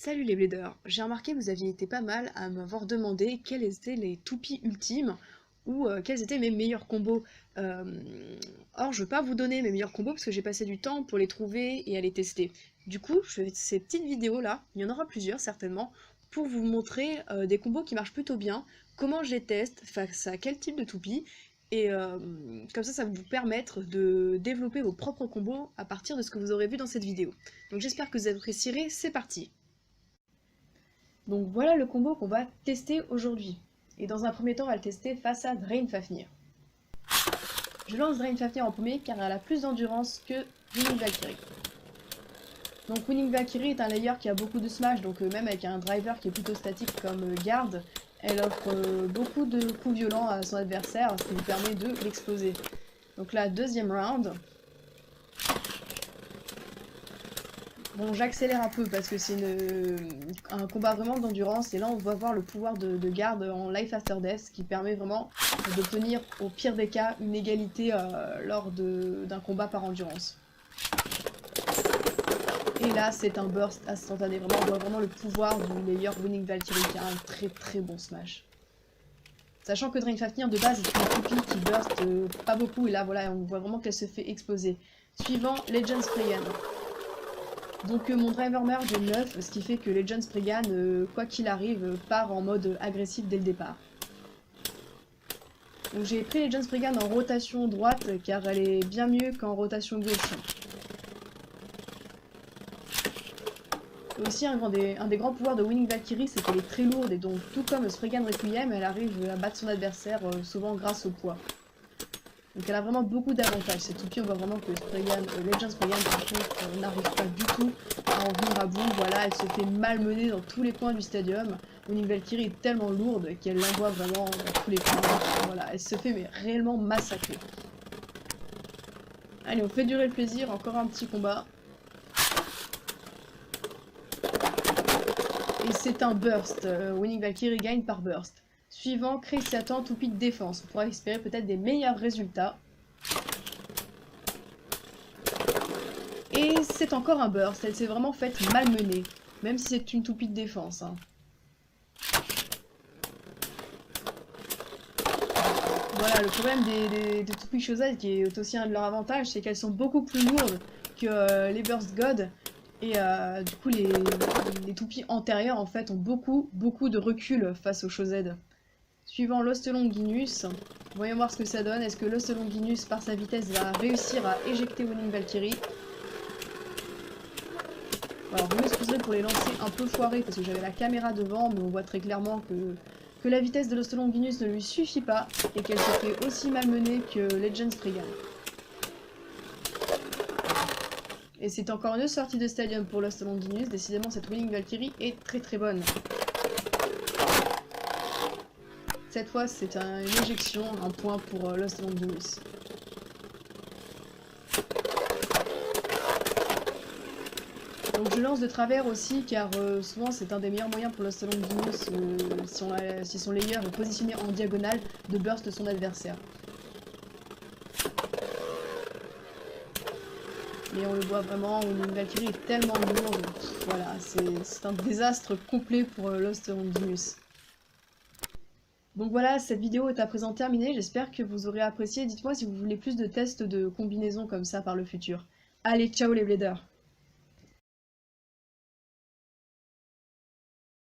Salut les bladers, j'ai remarqué que vous aviez été pas mal à m'avoir demandé quels étaient les toupies ultimes ou quels étaient mes meilleurs combos. Euh, Or, je vais pas vous donner mes meilleurs combos parce que j'ai passé du temps pour les trouver et à les tester. Du coup, je fais ces petites vidéos là, il y en aura plusieurs certainement, pour vous montrer des combos qui marchent plutôt bien, comment je les teste, face à quel type de toupie, et comme ça va vous permettre de développer vos propres combos à partir de ce que vous aurez vu dans cette vidéo. Donc j'espère que vous apprécierez, c'est parti! Donc voilà le combo qu'on va tester aujourd'hui. Et dans un premier temps, on va le tester face à Drain Fafnir. Je lance Drain Fafnir en premier car elle a plus d'endurance que Winning Valkyrie. Donc Winning Valkyrie est un layer qui a beaucoup de smash, donc même avec un driver qui est plutôt statique comme garde, elle offre beaucoup de coups violents à son adversaire, ce qui lui permet de l'exploser. Donc là, deuxième round. Bon, j'accélère un peu parce que c'est un combat vraiment d'endurance et là on va voir le pouvoir de garde en Life After Death qui permet vraiment d'obtenir au pire des cas une égalité lors d'un combat par endurance. Et là c'est un burst instantané, vraiment on voit vraiment le pouvoir du layer Winning Valkyrie qui a un très bon smash. Sachant que Drain Fafnir de base est une toupie qui burst pas beaucoup et là voilà on voit vraiment qu'elle se fait exploser. Suivant Legend Spraygan. Donc mon driver merge est 9, ce qui fait que Legend Spraygan, quoi qu'il arrive, part en mode agressif dès le départ. Donc j'ai pris Legend Spraygan en rotation droite car elle est bien mieux qu'en rotation gauche. Aussi un des grands pouvoirs de Winning Valkyrie c'est qu'elle est très lourde et donc tout comme Spraygan Requiem, elle arrive à battre son adversaire souvent grâce au poids. Donc elle a vraiment beaucoup d'avantages. Cette toupie, on voit vraiment que Legend Spraygan par contre n'arrive pas du tout à en venir à bout. Voilà, elle se fait malmener dans tous les coins du stadium. Winning Valkyrie est tellement lourde qu'elle l'envoie vraiment dans tous les coins. Voilà, elle se fait mais réellement massacrer. Allez, on fait durer le plaisir, encore un petit combat. Et c'est un burst. Winning Valkyrie gagne par burst. Suivant, Crazy Satan, toupie de défense. On pourra espérer peut-être des meilleurs résultats. Et c'est encore un burst. Elle s'est vraiment faite malmener. Même si c'est une toupie de défense. Hein. Voilà, le problème des toupies Shozad, qui est aussi un de leurs avantages, c'est qu'elles sont beaucoup plus lourdes que les Burst God. Et du coup, les toupies antérieures, en fait, ont beaucoup de recul face aux Shozad. Suivant Lost Longinus, voyons voir ce que ça donne. Est-ce que Lost Longinus, par sa vitesse, va réussir à éjecter Winning Valkyrie? Alors, vous m'excuserez pour les lancer un peu foirés parce que j'avais la caméra devant, mais on voit très clairement que la vitesse de Lost Longinus ne lui suffit pas et qu'elle se fait aussi malmener que Legend Spraygan. Et c'est encore une sortie de stadium pour Lost Longinus. Décidément, cette Winning Valkyrie est très bonne. Cette fois, c'est une éjection, un point pour Lost Longinus. Donc je lance de travers aussi, car souvent c'est un des meilleurs moyens pour Lost Longinus, si son layer est positionné en diagonale, de burst son adversaire. Et on le voit vraiment, une Valkyrie est tellement lourde, voilà, c'est un désastre complet pour Lost Longinus. Donc voilà, cette vidéo est à présent terminée, j'espère que vous aurez apprécié. Dites-moi si vous voulez plus de tests de combinaisons comme ça par le futur. Allez, ciao les bladers!